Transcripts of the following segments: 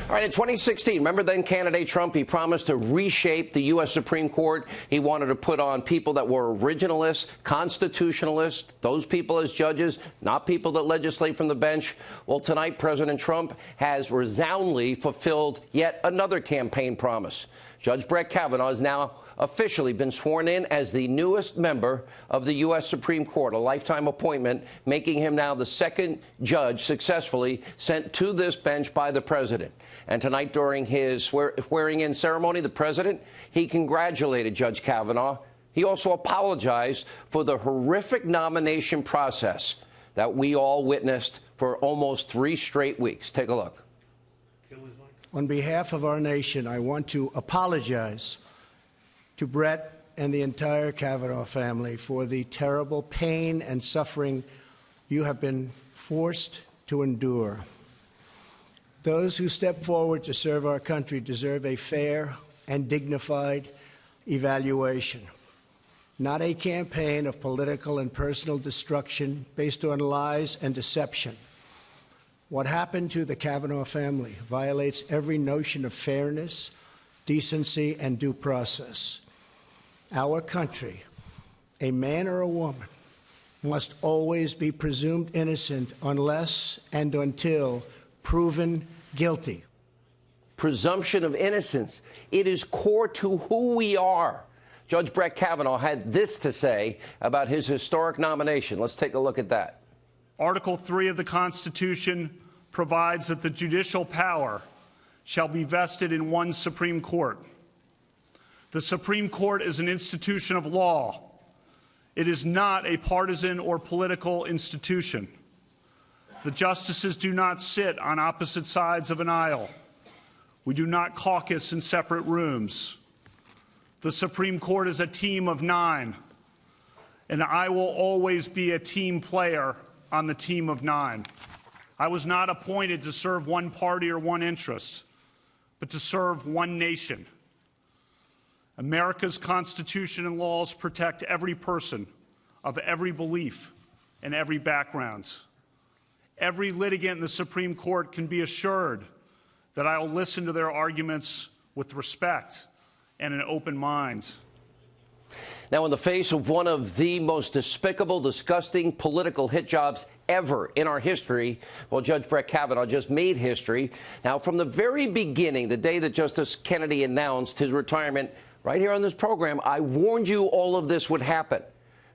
All right, in 2016, remember then candidate Trump, he promised to reshape the U.S. Supreme Court. He wanted to put on people that were originalists, constitutionalists, those people as judges, not people that legislate from the bench. Well, tonight, President Trump has resoundingly fulfilled yet another campaign promise. Judge Brett Kavanaugh has now officially been sworn in as the newest member of the U.S. Supreme Court, a lifetime appointment, making him now the second judge successfully sent to this bench by the president. And tonight, during his swearing-in ceremony, the president, he congratulated Judge Kavanaugh. He also apologized for the horrific nomination process that we all witnessed for almost 3 straight weeks. Take a look. On behalf of our nation, I want to apologize to Brett and the entire Kavanaugh family for the terrible pain and suffering you have been forced to endure. Those who step forward to serve our country deserve a fair and dignified evaluation, not a campaign of political and personal destruction based on lies and deception. What happened to the Kavanaugh family violates every notion of fairness, decency, and due process. Our country, a man or a woman, must always be presumed innocent unless and until proven guilty. Presumption of innocence. It is core to who we are. Judge Brett Kavanaugh had this to say about his historic nomination. Let's take a look at that. Article 3 of the Constitution provides that the judicial power shall be vested in one Supreme Court. The Supreme Court is an institution of law. It is not a partisan or political institution. The justices do not sit on opposite sides of an aisle. We do not caucus in separate rooms. The Supreme Court is a team of 9, and I will always be a team player on the team of 9. I was not appointed to serve one party or one interest, but to serve one nation. America's Constitution and laws protect every person of every belief and every background. Every litigant in the Supreme Court can be assured that I will listen to their arguments with respect and an open mind. Now, in the face of one of the most despicable, disgusting political hit jobs ever in our history, well, Judge Brett Kavanaugh just made history. Now, from the very beginning, the day that Justice Kennedy announced his retirement, right here on this program, I warned you all of this would happen.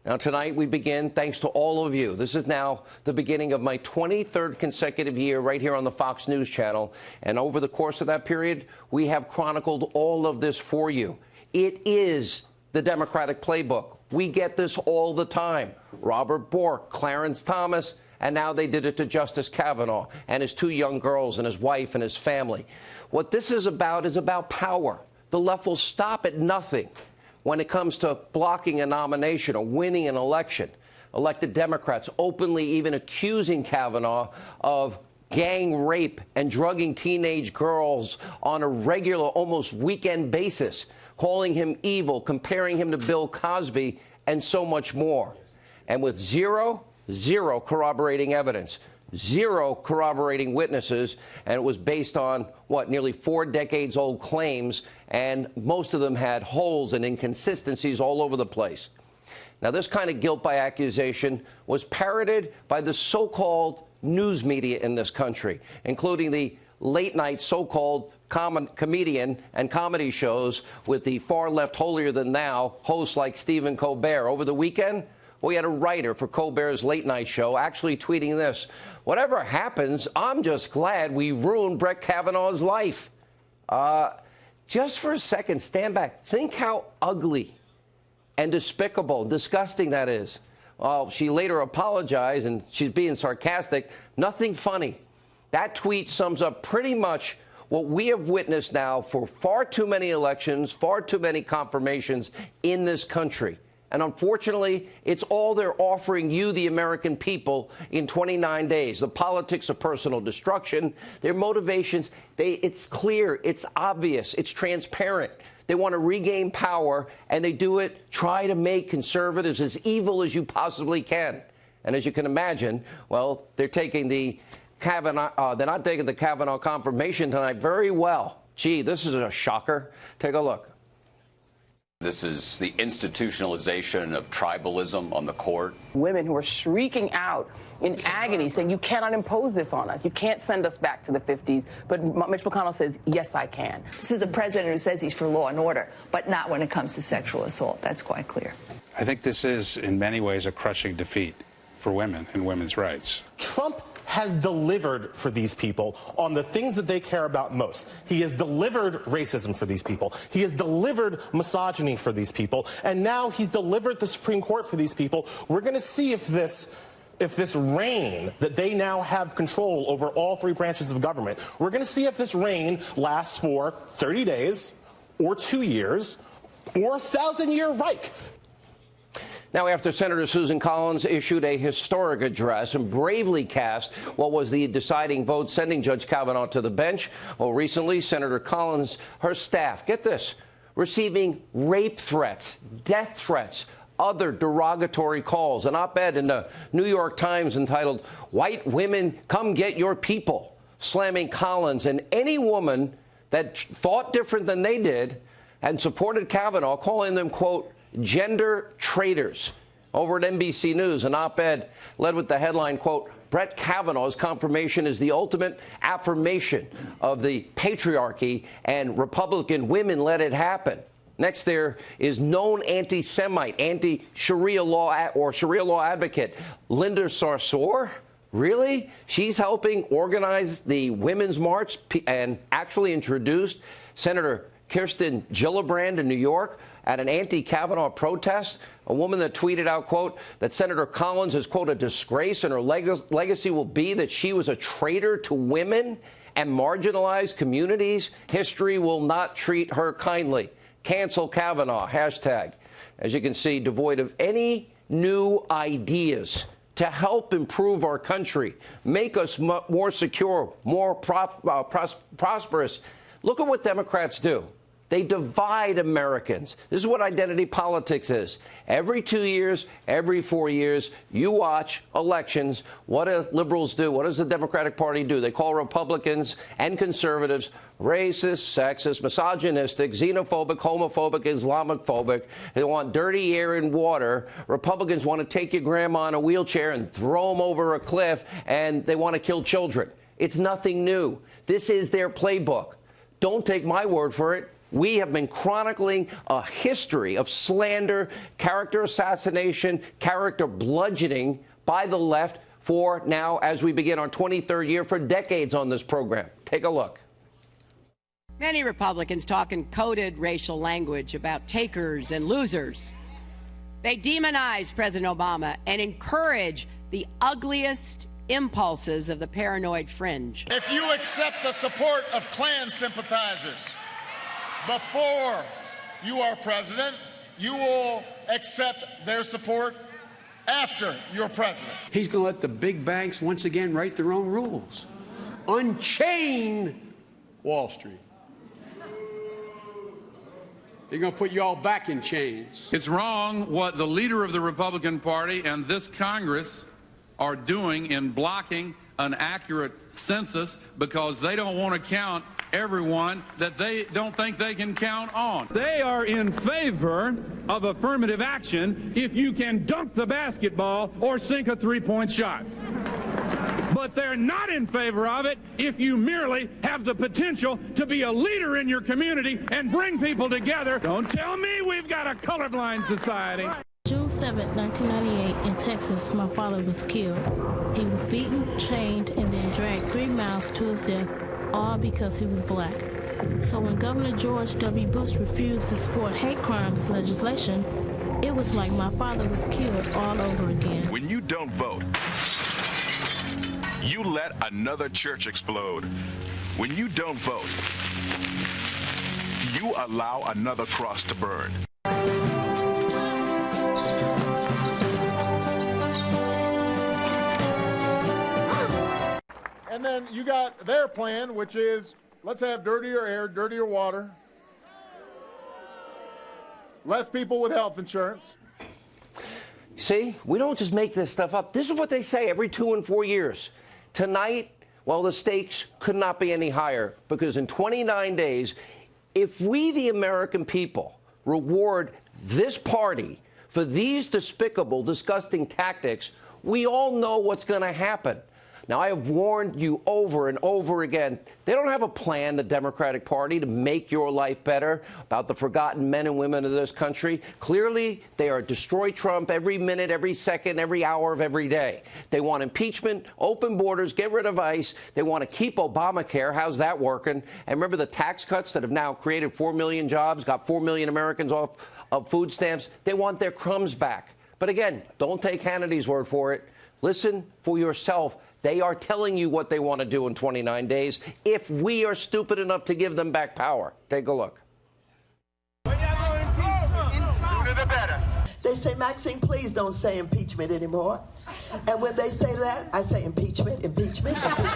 Now, tonight we begin, thanks to all of you. This is now the beginning of my 23rd consecutive year right here on the Fox News channel. And over the course of that period, we have chronicled all of this for you. It is the Democratic playbook. We get this all the time. Robert Bork, Clarence Thomas, and now they did it to Justice Kavanaugh and his 2 young girls and his wife and his family. What this is about power. The left will stop at nothing when it comes to blocking a nomination or winning an election. Elected Democrats openly even accusing Kavanaugh of gang rape and drugging teenage girls on a regular, almost weekend basis, calling him evil, comparing him to Bill Cosby, and so much more. And with zero corroborating evidence, 0 corroborating witnesses, and it was based on, nearly 4 decades-old claims, and most of them had holes and inconsistencies all over the place. Now, this kind of guilt by accusation was parroted by the so-called news media in this country, including the late-night so-called comedian and comedy shows with the far-left holier-than-thou hosts like Stephen Colbert. Over the weekend, we had a writer for Colbert's late-night show actually tweeting this: "Whatever happens, I'm just glad we ruined Brett Kavanaugh's life." Just for a second, stand back. Think how ugly and despicable, disgusting that is. Well, she later apologized, and she's being sarcastic. Nothing funny. That tweet sums up pretty much what we have witnessed now for far too many elections, far too many confirmations in this country. And unfortunately, it's all they're offering you, the American people, in 29 days. The politics of personal destruction, their motivations, it's clear, it's obvious, it's transparent. They want to regain power, and they do it, try to make conservatives as evil as you possibly can. And as you can imagine, well, they're taking the Kavanaugh, they're not taking the Kavanaugh confirmation tonight very well. Gee, this is a shocker. Take a look. This is the institutionalization of tribalism on the court. Women who are shrieking out in agony, saying, you cannot impose this on us. You can't send us back to the 50s. But Mitch McConnell says, yes, I can. This is a president who says he's for law and order, but not when it comes to sexual assault. That's quite clear. I think this is, in many ways, a crushing defeat for women and women's rights. Trump has delivered for these people on the things that they care about most. He has delivered racism for these people. He has delivered misogyny for these people. And now he's delivered the Supreme Court for these people. We're going to see if this reign that they now have control over all three branches of government, we're going to see if this reign lasts for 30 days or 2 years or 1,000-year Reich. Now, after Senator Susan Collins issued a historic address and bravely cast what was the deciding vote sending Judge Kavanaugh to the bench, well, recently, Senator Collins, her staff, get this, receiving rape threats, death threats, other derogatory calls. An op-ed in the New York Times entitled, "White Women, Come Get Your People," slamming Collins and any woman that thought different than they did and supported Kavanaugh, calling them, quote, gender traitors. Over at NBC News, an op-ed led with the headline, quote, Brett Kavanaugh's confirmation is the ultimate affirmation of the patriarchy, and Republican women let it happen. Next there is known anti-Semite, anti-Sharia law or Sharia law advocate Linda Sarsour. Really? She's helping organize the Women's March and actually introduced Senator Kirsten Gillibrand in New York at an anti-Kavanaugh protest, a woman that tweeted out, quote, that Senator Collins is, quote, a disgrace and her legacy will be that she was a traitor to women and marginalized communities. History will not treat her kindly. Cancel Kavanaugh, hashtag. As you can see, devoid of any new ideas to help improve our country, make us more secure, more prosperous. Look at what Democrats do. They divide Americans. This is what identity politics is. Every 2 years, every 4 years, you watch elections. What do liberals do? What does the Democratic Party do? They call Republicans and conservatives racist, sexist, misogynistic, xenophobic, homophobic, Islamophobic. They want dirty air and water. Republicans want to take your grandma in a wheelchair and throw them over a cliff, and they want to kill children. It's nothing new. This is their playbook. Don't take my word for it. We have been chronicling a history of slander, character assassination, character bludgeoning by the left for now, as we begin our 23rd year, for decades on this program. Take a look. Many Republicans talk in coded racial language about takers and losers. They demonize President Obama and encourage the ugliest impulses of the paranoid fringe. If you accept the support of Klan sympathizers before you are president, you will accept their support after you're president. He's going to let the big banks once again write their own rules. Unchain Wall Street. They're going to put you all back in chains. It's wrong what the leader of the Republican Party and this Congress are doing in blocking an accurate census because they don't want to count everyone that they don't think they can count on. They are in favor of affirmative action if you can dunk the basketball or sink a three-point shot. But they're not in favor of it if you merely have the potential to be a leader in your community and bring people together. Don't tell me we've got a colorblind society. June 7, 1998, in Texas, my father was killed. He was beaten, chained, and then dragged 3 miles to his death, all because he was black. So when Governor George W. Bush refused to support hate crimes legislation, it was like my father was killed all over again. When you don't vote, you let another church explode. When you don't vote, you allow another cross to burn. And then you got their plan, which is let's have dirtier air, dirtier water, less people with health insurance. See, we don't just make this stuff up. This is what they say every 2 and 4 years. Tonight, Well, the stakes could not be any higher, because in 29 days, if we, the American people, reward this party for these despicable, disgusting tactics, we all know what's going to happen. Now, I have warned you over and over again, they don't have a plan, the Democratic Party, to make your life better, about the forgotten men and women of this country. Clearly, they are destroy Trump every minute, every second, every hour of every day. They want impeachment, open borders, get rid of ICE. They want to keep Obamacare. How's that working? And remember the tax cuts that have now created 4 million jobs, got 4 million Americans off of food stamps? They want their crumbs back. But again, don't take Hannity's word for it. Listen for yourself. They are telling you what they want to do in 29 days if we are stupid enough to give them back power. Take a look. They say, Maxine, please don't say impeachment anymore. And when they say that, I say impeachment, impeachment, impeachment,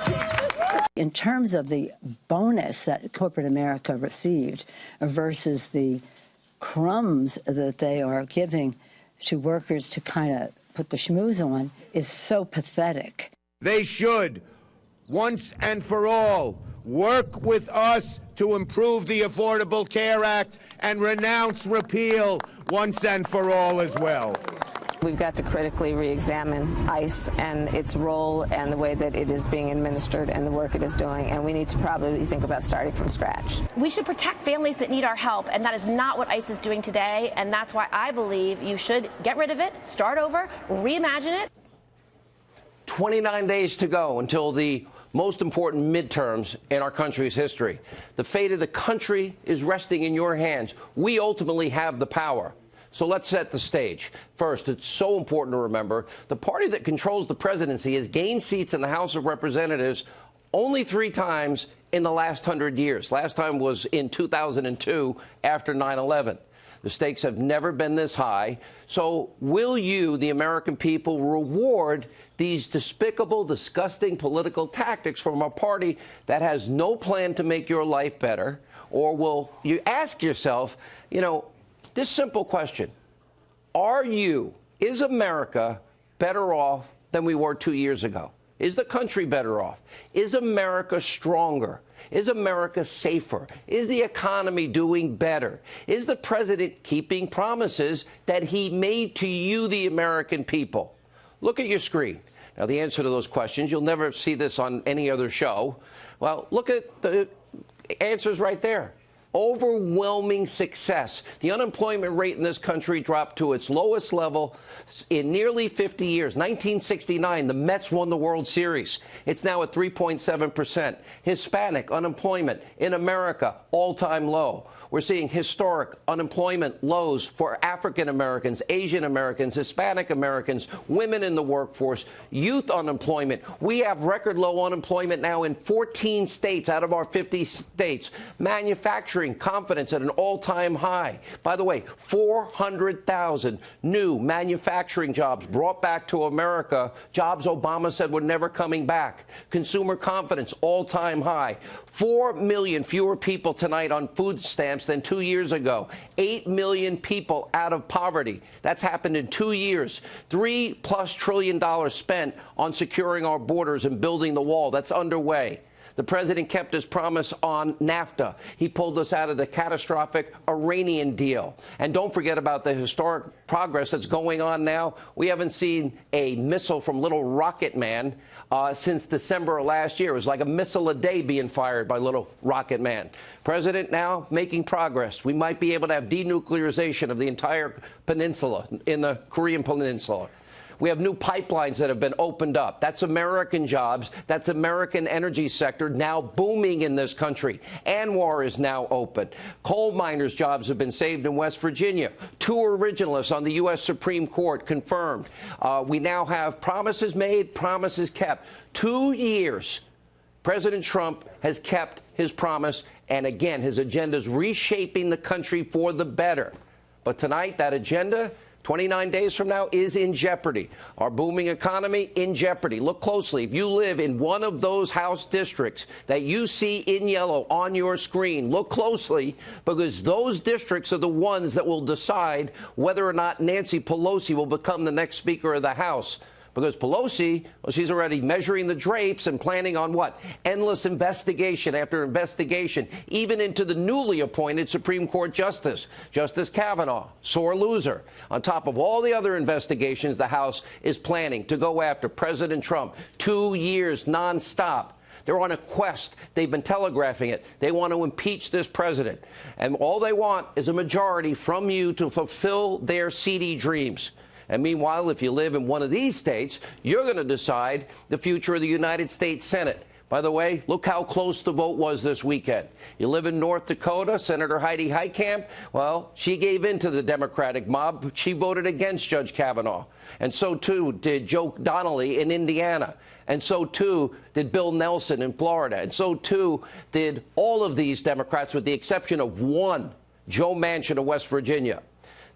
impeachment. In terms of the bonus that corporate America received versus the crumbs that they are giving to workers to kind of put the schmooze on, is so pathetic. They should, once and for all, work with us to improve the Affordable Care Act and renounce repeal once and for all as well. We've got to critically re-examine ICE and its role and the way that it is being administered and the work it is doing, and we need to probably think about starting from scratch. We should protect families that need our help, and that is not what ICE is doing today, and that's why I believe you should get rid of it, start over, reimagine it. 29 days to go until the most important midterms in our country's history. The fate of the country is resting in your hands. We ultimately have the power. So let's set the stage. First, it's so important to remember the party that controls the presidency has gained seats in the House of Representatives only 3 times in the last 100 years. Last time was in 2002 after 9/11. The stakes have never been this high. So will you, the American people, reward these despicable, disgusting political tactics from a party that has no plan to make your life better? Or will you ask yourself, this simple question: is America better off than we were 2 years ago? Is the country better off? Is America stronger? Is America safer? Is the economy doing better? Is the president keeping promises that he made to you, the American people? Look at your screen. Now, the answer to those questions, you'll never see this on any other show. Well, look at the answers right there. Overwhelming success. The unemployment rate in this country dropped to its lowest level in nearly 50 years. 1969, the Mets won the World Series. It's now at 3.7%. Hispanic unemployment in America, all-time low. We're seeing historic unemployment lows for African Americans, Asian Americans, Hispanic Americans, women in the workforce, youth unemployment. We have record low unemployment now in 14 states out of our 50 states. Manufacturing confidence at an all-time high. By the way, 400,000 new manufacturing jobs brought back to America, jobs Obama said were never coming back. Consumer confidence, all-time high. 4 million fewer people tonight on food stamps than 2 years ago. 8 million people out of poverty. That's happened in 2 years. $3+ trillion spent on securing our borders and building the wall. That's underway. The president kept his promise on NAFTA. He pulled us out of the catastrophic Iranian deal. And don't forget about the historic progress that's going on now. We haven't seen a missile from Little Rocket Man since December of last year. It was like a missile a day being fired by Little Rocket Man. President now making progress. We might be able to have denuclearization of the entire peninsula, in the Korean Peninsula. We have new pipelines that have been opened up. That's American jobs. That's American energy sector now booming in this country. ANWR is now open. Coal miners' jobs have been saved in West Virginia. 2 originalists on the U.S. Supreme Court confirmed. We now have promises made, promises kept. 2 years. President Trump has kept his promise. And again, his agenda is reshaping the country for the better. But tonight, that agenda, 29 days from now, is in jeopardy. Our booming economy in jeopardy. Look closely. If you live in one of those House districts that you see in yellow on your screen, look closely, because those districts are the ones that will decide whether or not Nancy Pelosi will become the next Speaker of the House. Because Pelosi, well, she's already measuring the drapes and planning on what? Endless investigation after investigation, even into the newly appointed Supreme Court Justice, Justice Kavanaugh, sore loser. On top of all the other investigations the House is planning to go after President Trump, 2 years nonstop. They're on a quest. They've been telegraphing it. They want to impeach this president. And all they want is a majority from you to fulfill their seedy dreams. And meanwhile, if you live in one of these states, you're going to decide the future of the United States Senate. By the way, look how close the vote was this weekend. You live in North Dakota, Senator Heidi Heitkamp, well, she gave in to the Democratic mob. She voted against Judge Kavanaugh. And so, too, did Joe Donnelly in Indiana. And so, too, did Bill Nelson in Florida. And so, too, did all of these Democrats, with the exception of one, Joe Manchin of West Virginia.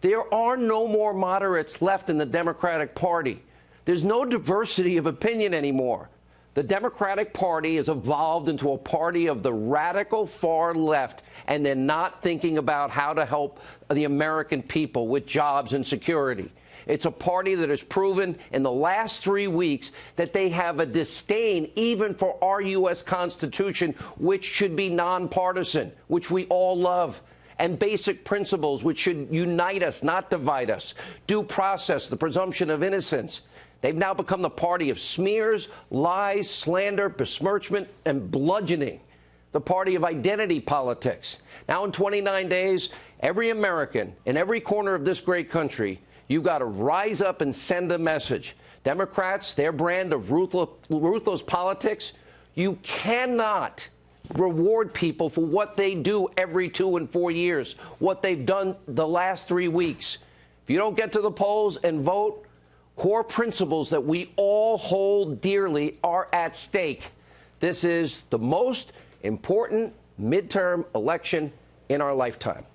There are no more moderates left in the Democratic Party. There's no diversity of opinion anymore. The Democratic Party has evolved into a party of the radical far left, and they're not thinking about how to help the American people with jobs and security. It's a party that has proven in the last 3 weeks that they have a disdain even for our U.S. Constitution, which should be nonpartisan, which we all love, and basic principles which should unite us, not divide us. Due process, the presumption of innocence. They've now become the party of smears, lies, slander, besmirchment, and bludgeoning. The party of identity politics. Now, in 29 days, every American in every corner of this great country, you've got to rise up and send a message. Democrats, their brand of ruthless politics, you cannot reward people for what they do every 2 and 4 years, what they've done the last 3 weeks. If you don't get to the polls and vote, core principles that we all hold dearly are at stake. This is the most important midterm election in our lifetime.